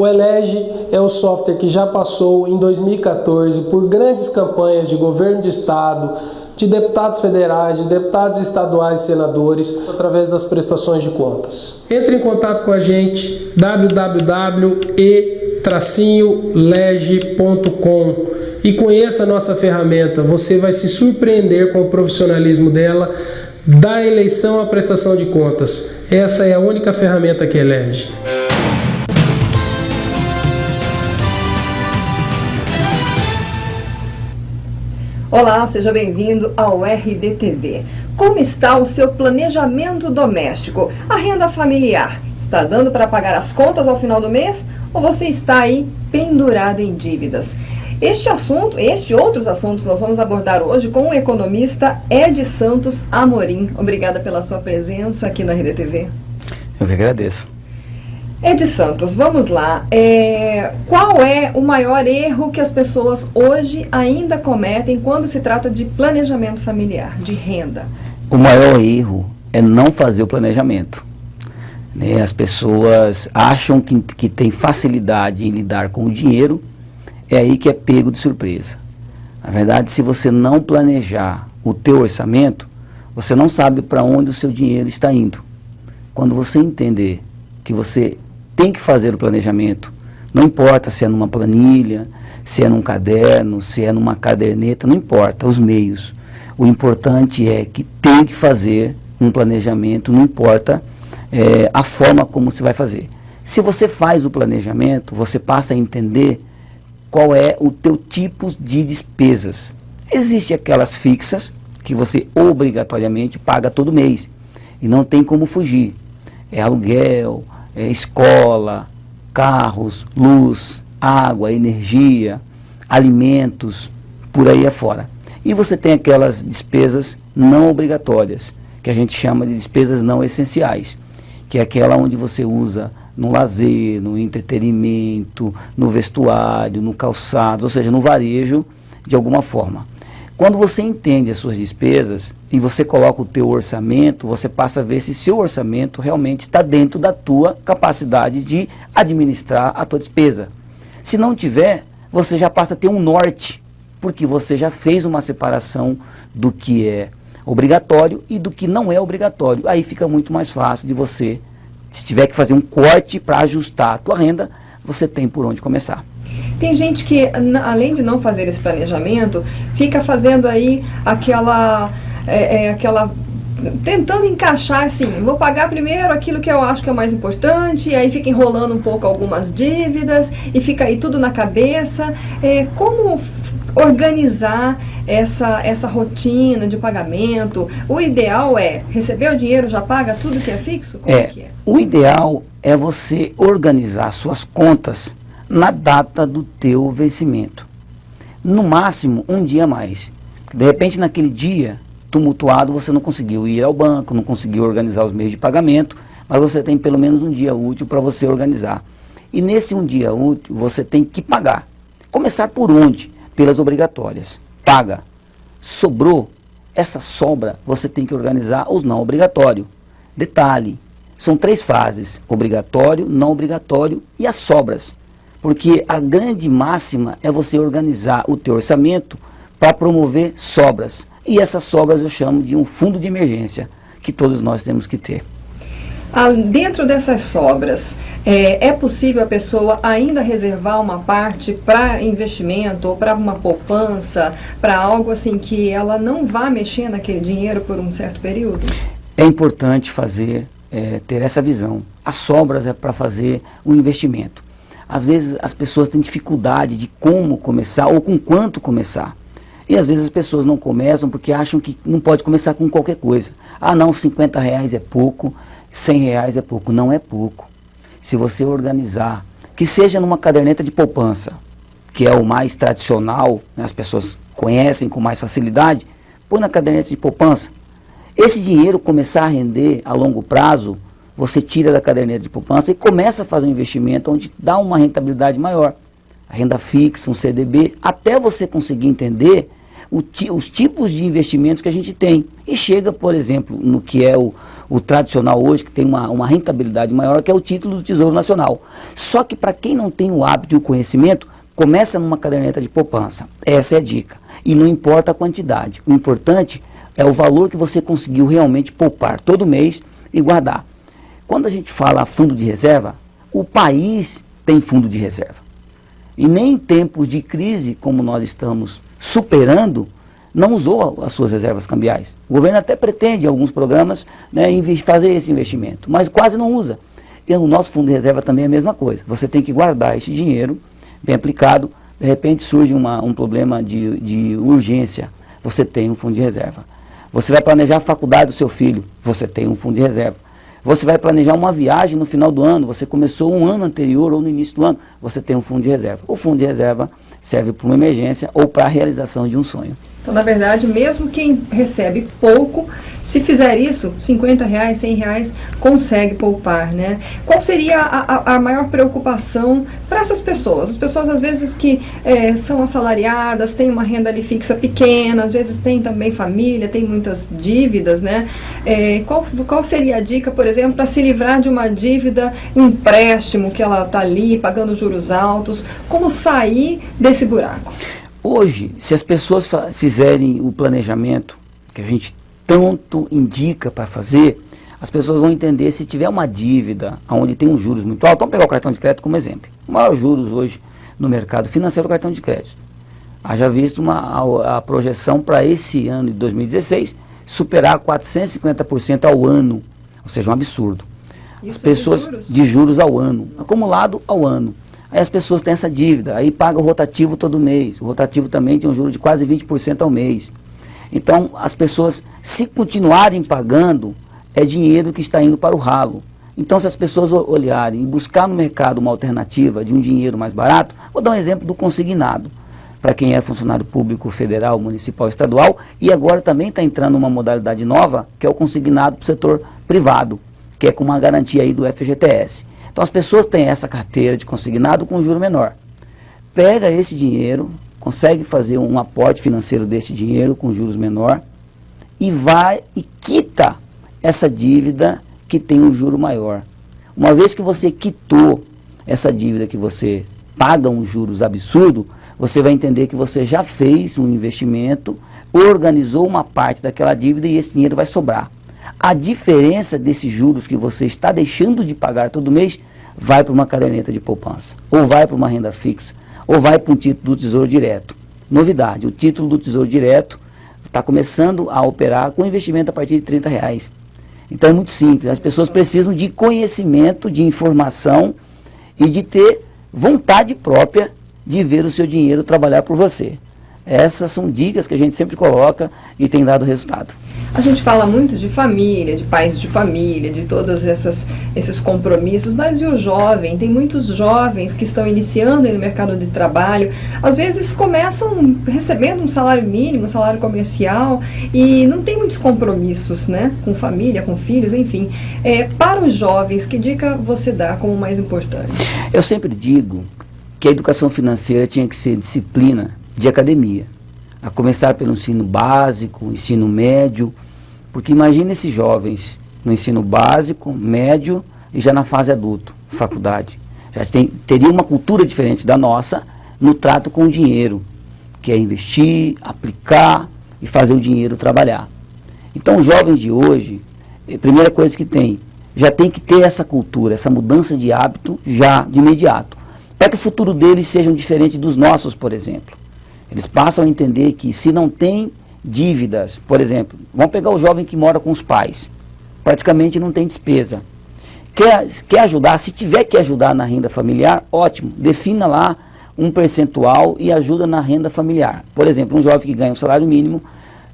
O Elege é o software que já passou em 2014 por grandes campanhas de governo de estado, de deputados federais, de deputados estaduais e senadores, através das prestações de contas. Entre em contato com a gente, www.e-lege.com, e conheça a nossa ferramenta. Você vai se surpreender com o profissionalismo dela, da eleição à prestação de contas. Essa é a única ferramenta que elege. Olá, seja bem-vindo ao RDTV. Como está o seu planejamento doméstico? A renda familiar está dando para pagar as contas ao final do mês? Ou você está aí pendurado em dívidas? Este assunto, e outros assuntos, nós vamos abordar hoje com o economista Ed Santos Amorim. Obrigada pela sua presença aqui na RDTV. Eu que agradeço. Ed Santos, vamos lá. Qual é o maior erro que as pessoas hoje ainda cometem quando se trata de planejamento familiar, de renda? O maior erro é não fazer o planejamento. As pessoas acham que tem facilidade em lidar com o dinheiro, é aí que é pego de surpresa. Na verdade, se você não planejar o teu orçamento, você não sabe para onde o seu dinheiro está indo. Quando você entender que você tem que fazer o planejamento, não importa se é numa planilha, se é num caderno, se é numa caderneta, não importa os meios. O importante é que tem que fazer um planejamento, não importa a forma como você vai fazer. Se você faz o planejamento, você passa a entender qual é o teu tipo de despesas. Existem aquelas fixas que você obrigatoriamente paga todo mês e não tem como fugir. É aluguel, é escola, carros, luz, água, energia, alimentos, por aí afora. E você tem aquelas despesas não obrigatórias, que a gente chama de despesas não essenciais, que é aquela onde você usa no lazer, no entretenimento, no vestuário, no calçado, ou seja, no varejo, de alguma forma. Quando você entende as suas despesas e você coloca o teu orçamento, você passa a ver se seu orçamento realmente está dentro da tua capacidade de administrar a tua despesa. Se não tiver, você já passa a ter um norte, porque você já fez uma separação do que é obrigatório e do que não é obrigatório. Aí fica muito mais fácil de você, se tiver que fazer um corte para ajustar a tua renda, você tem por onde começar. Tem gente que, além de não fazer esse planejamento, fica fazendo aí aquela tentando encaixar assim, vou pagar primeiro aquilo que eu acho que é o mais importante, e aí fica enrolando um pouco algumas dívidas, e fica aí tudo na cabeça. Como organizar essa rotina de pagamento? O ideal é receber o dinheiro, já paga tudo que é fixo? Como é que é? O ideal é você organizar suas contas na data do teu vencimento. No máximo, um dia a mais. De repente, naquele dia tumultuado, você não conseguiu ir ao banco, não conseguiu organizar os meios de pagamento, mas você tem pelo menos um dia útil para você organizar. E nesse um dia útil, você tem que pagar. Começar por onde? Pelas obrigatórias. Paga. Sobrou, essa sobra, você tem que organizar os não obrigatórios. Detalhe, são 3 fases: obrigatório, não obrigatório e as sobras. Porque a grande máxima é você organizar o teu orçamento para promover sobras. E essas sobras eu chamo de um fundo de emergência, que todos nós temos que ter. Dentro dessas sobras, é possível a pessoa ainda reservar uma parte para investimento ou para uma poupança, para algo assim que ela não vá mexer naquele dinheiro por um certo período? É importante ter essa visão. As sobras é para fazer um investimento. Às vezes as pessoas têm dificuldade de como começar ou com quanto começar. E às vezes as pessoas não começam porque acham que não pode começar com qualquer coisa. Ah não, R$50 é pouco, R$100 é pouco. Não é pouco. Se você organizar, que seja numa caderneta de poupança, que é o mais tradicional, né, as pessoas conhecem com mais facilidade, põe na caderneta de poupança. Esse dinheiro começar a render a longo prazo, você tira da caderneta de poupança e começa a fazer um investimento onde dá uma rentabilidade maior. A renda fixa, um CDB, até você conseguir entender os tipos de investimentos que a gente tem. E chega, por exemplo, no que é o tradicional hoje, que tem uma rentabilidade maior, que é o título do Tesouro Nacional. Só que para quem não tem o hábito e o conhecimento, começa numa caderneta de poupança. Essa é a dica. E não importa a quantidade. O importante é o valor que você conseguiu realmente poupar todo mês e guardar. Quando a gente fala fundo de reserva, o país tem fundo de reserva. E nem em tempos de crise, como nós estamos superando, não usou as suas reservas cambiais. O governo até pretende, em alguns programas, né, fazer esse investimento, mas quase não usa. E o nosso fundo de reserva também é a mesma coisa. Você tem que guardar esse dinheiro, bem aplicado. De repente surge um problema de urgência, você tem um fundo de reserva. Você vai planejar a faculdade do seu filho, você tem um fundo de reserva. Você vai planejar uma viagem no final do ano, você começou um ano anterior ou no início do ano, você tem um fundo de reserva. O fundo de reserva serve para uma emergência ou para a realização de um sonho. Então, na verdade, mesmo quem recebe pouco, se fizer isso, R$50, R$100, consegue poupar, né? Qual seria a maior preocupação para essas pessoas? As pessoas, às vezes, que são assalariadas, têm uma renda ali fixa pequena, às vezes tem também família, tem muitas dívidas, né? Qual seria a dica, por exemplo, para se livrar de uma dívida, um empréstimo que ela está ali, pagando juros altos? Como sair desse buraco? Hoje, se as pessoas fizerem o planejamento que a gente tanto indica para fazer, as pessoas vão entender se tiver uma dívida onde tem uns juros muito altos. Vamos pegar o cartão de crédito como exemplo. O maior juros hoje no mercado financeiro é o cartão de crédito. Haja visto a projeção para esse ano de 2016 superar 450% ao ano, ou seja, um absurdo. Isso as pessoas de juros ao ano, acumulado ao ano. Aí as pessoas têm essa dívida, aí paga o rotativo todo mês. O rotativo também tem um juro de quase 20% ao mês. Então, as pessoas, se continuarem pagando, é dinheiro que está indo para o ralo. Então, se as pessoas olharem e buscar no mercado uma alternativa de um dinheiro mais barato, vou dar um exemplo do consignado, para quem é funcionário público federal, municipal, estadual, e agora também está entrando uma modalidade nova, que é o consignado para o setor privado, que é com uma garantia aí do FGTS. Então, as pessoas têm essa carteira de consignado com juro menor. Pega esse dinheiro, consegue fazer um aporte financeiro desse dinheiro com juros menor e vai e quita essa dívida que tem um juro maior. Uma vez que você quitou essa dívida que você paga uns juros absurdo, você vai entender que você já fez um investimento, organizou uma parte daquela dívida e esse dinheiro vai sobrar. A diferença desses juros que você está deixando de pagar todo mês vai para uma caderneta de poupança, ou vai para uma renda fixa, ou vai para um título do Tesouro Direto. Novidade, o título do Tesouro Direto está começando a operar com investimento a partir de R$30. Então é muito simples, as pessoas precisam de conhecimento, de informação e de ter vontade própria de ver o seu dinheiro trabalhar por você. Essas são dicas que a gente sempre coloca e tem dado resultado. A gente fala muito de família, de pais de família, de todos esses compromissos, mas e o jovem? Tem muitos jovens que estão iniciando no mercado de trabalho, às vezes começam recebendo um salário mínimo, um salário comercial, e não tem muitos compromissos, né? Com família, com filhos, enfim. Para os jovens, que dica você dá como mais importante? Eu sempre digo que a educação financeira tinha que ser disciplina de academia, a começar pelo ensino básico, ensino médio, porque imagina esses jovens no ensino básico, médio e já na fase adulto, faculdade. Já teria uma cultura diferente da nossa no trato com o dinheiro, que é investir, aplicar e fazer o dinheiro trabalhar. Então os jovens de hoje, a primeira coisa que já tem que ter essa cultura, essa mudança de hábito já de imediato, para que o futuro deles seja diferente dos nossos, por exemplo. Eles passam a entender que se não tem dívidas, por exemplo, vamos pegar o jovem que mora com os pais, praticamente não tem despesa. Quer ajudar, se tiver que ajudar na renda familiar, ótimo, defina lá um percentual e ajuda na renda familiar. Por exemplo, um jovem que ganha um salário mínimo,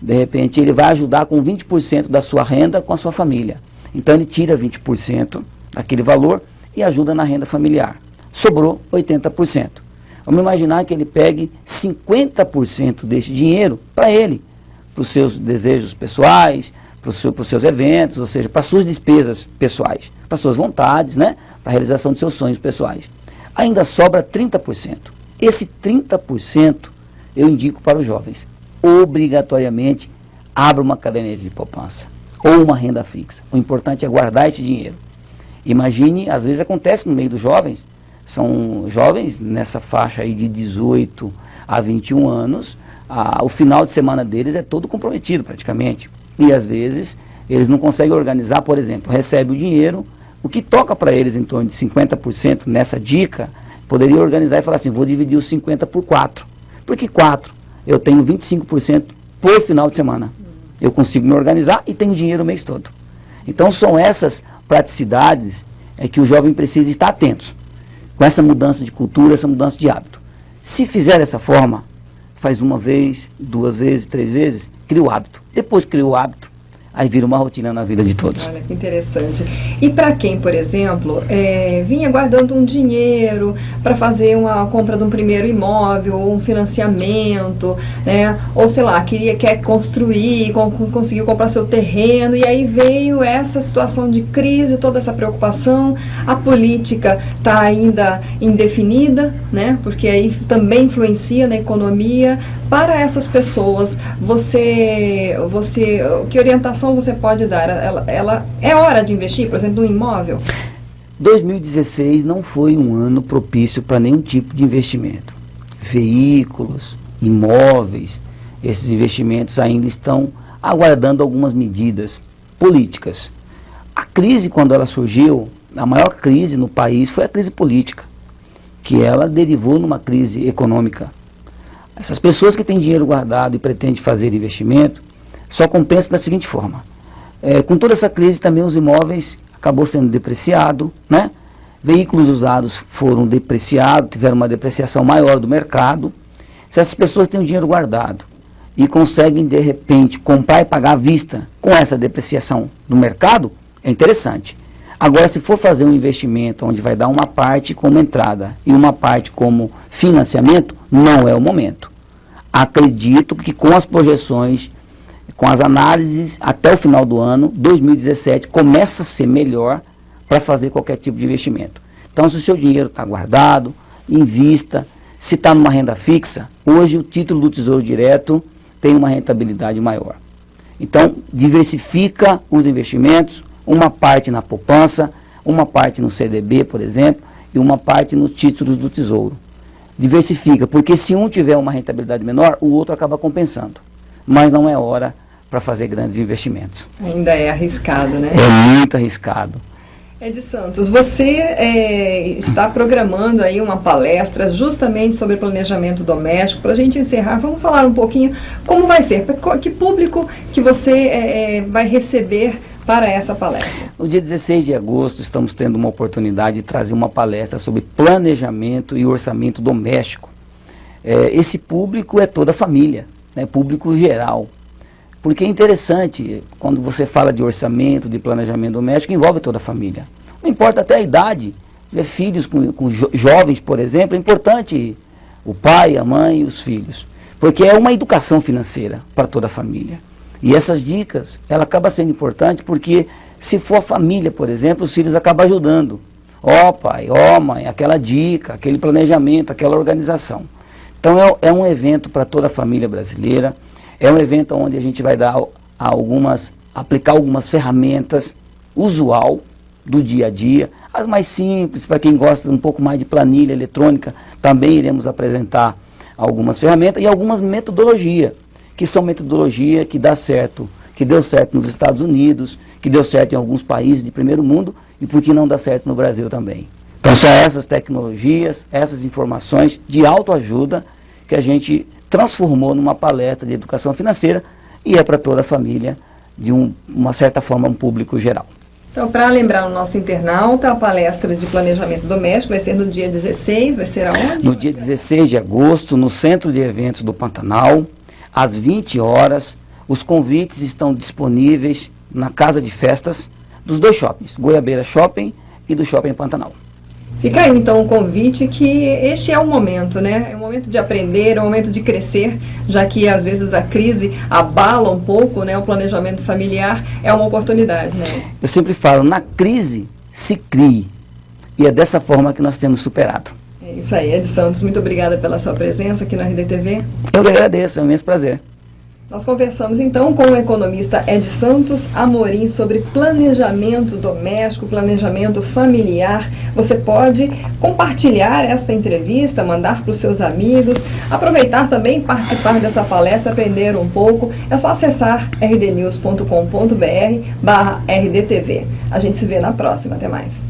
de repente ele vai ajudar com 20% da sua renda com a sua família. Então ele tira 20% daquele valor e ajuda na renda familiar. Sobrou 80%. Vamos imaginar que ele pegue 50% desse dinheiro para ele, para os seus desejos pessoais, para os seus eventos, ou seja, para as suas despesas pessoais, para as suas vontades, né? Para a realização dos seus sonhos pessoais. Ainda sobra 30%. Esse 30% eu indico para os jovens. obrigatoriamente abra uma caderneta de poupança ou uma renda fixa. O importante é guardar esse dinheiro. Imagine, às vezes acontece no meio dos jovens, são jovens nessa faixa aí de 18 a 21 anos, o final de semana deles é todo comprometido praticamente. E às vezes eles não conseguem organizar, por exemplo, recebe o dinheiro, o que toca para eles em torno de 50% nessa dica, poderia organizar e falar assim, vou dividir os 50 por 4. Por que 4? Eu tenho 25% por final de semana. Eu consigo me organizar e tenho dinheiro o mês todo. Então são essas praticidades que o jovem precisa estar atento com essa mudança de cultura, essa mudança de hábito. Se fizer dessa forma, faz uma vez, 2 vezes, 3 vezes, cria o hábito. Depois que cria o hábito, aí vira uma rotina na vida de todos. Olha que interessante. E para quem, por exemplo, vinha guardando um dinheiro para fazer uma compra de um primeiro imóvel, ou um financiamento, né? Ou sei lá, quer construir, conseguiu comprar seu terreno, e aí veio essa situação de crise, toda essa preocupação, a política está ainda indefinida, né? Porque aí também influencia na economia. Para essas pessoas, que orientação você pode dar? Ela é hora de investir, por exemplo, no imóvel? 2016 não foi um ano propício para nenhum tipo de investimento. Veículos, imóveis, esses investimentos ainda estão aguardando algumas medidas políticas. A crise, quando ela surgiu, a maior crise no país foi a crise política, que ela derivou numa crise econômica. Essas pessoas que têm dinheiro guardado e pretendem fazer investimento, só compensam da seguinte forma. Com toda essa crise também os imóveis acabou sendo depreciado, né? Veículos usados foram depreciados, tiveram uma depreciação maior do mercado. Se essas pessoas têm o dinheiro guardado e conseguem de repente comprar e pagar à vista com essa depreciação do mercado, é interessante. Agora, se for fazer um investimento onde vai dar uma parte como entrada e uma parte como financiamento, não é o momento. Acredito que com as projeções, com as análises, até o final do ano, 2017, começa a ser melhor para fazer qualquer tipo de investimento. Então, se o seu dinheiro está guardado, invista. Se está numa renda fixa, hoje o título do Tesouro Direto tem uma rentabilidade maior. Então, diversifica os investimentos, uma parte na poupança, uma parte no CDB, por exemplo, e uma parte nos títulos do Tesouro. Diversifica, porque se um tiver uma rentabilidade menor, o outro acaba compensando. Mas não é hora para fazer grandes investimentos. Ainda é arriscado, né? É muito arriscado. Ed Santos, você está programando aí uma palestra justamente sobre planejamento doméstico. Para a gente encerrar, vamos falar um pouquinho como vai ser, que público que você vai receber para essa palestra. No dia 16 de agosto, estamos tendo uma oportunidade de trazer uma palestra sobre planejamento e orçamento doméstico. Esse público é toda a família, né, público geral. Porque é interessante, quando você fala de orçamento, de planejamento doméstico, envolve toda a família. Não importa até a idade, tiver filhos com jovens, por exemplo, é importante o pai, a mãe e os filhos. Porque é uma educação financeira para toda a família. E essas dicas, ela acaba sendo importante porque se for a família, por exemplo, os filhos acabam ajudando. Ó pai, ó mãe, aquela dica, aquele planejamento, aquela organização. Então é um evento para toda a família brasileira, é um evento onde a gente vai dar aplicar algumas ferramentas usual do dia a dia, as mais simples, para quem gosta um pouco mais de planilha eletrônica, também iremos apresentar algumas ferramentas e algumas metodologias, que são metodologia que dá certo, que deu certo nos Estados Unidos, que deu certo em alguns países de primeiro mundo e por que não dá certo no Brasil também. Então são essas tecnologias, essas informações de autoajuda que a gente transformou numa palestra de educação financeira e é para toda a família, de uma certa forma, um público geral. Então, para lembrar o nosso internauta, a palestra de planejamento doméstico vai ser no dia 16, vai ser aonde? No dia 16 de agosto, no Centro de Eventos do Pantanal, às 20 horas, os convites estão disponíveis na Casa de Festas dos dois shoppings, Goiabeira Shopping e do Shopping Pantanal. Fica aí então o convite que este é o momento, né? É o momento de aprender, é o momento de crescer, já que às vezes a crise abala um pouco, né? O planejamento familiar é uma oportunidade, né? Eu sempre falo, na crise se crie, e é dessa forma que nós temos superado. É isso aí, Ed Santos, muito obrigada pela sua presença aqui na RDTV. Eu que agradeço, é um imenso prazer. Nós conversamos então com o economista Ed Santos Amorim sobre planejamento doméstico, planejamento familiar. Você pode compartilhar esta entrevista, mandar para os seus amigos, aproveitar também, participar dessa palestra, aprender um pouco. É só acessar rdnews.com.br/rdtv. A gente se vê na próxima. Até mais.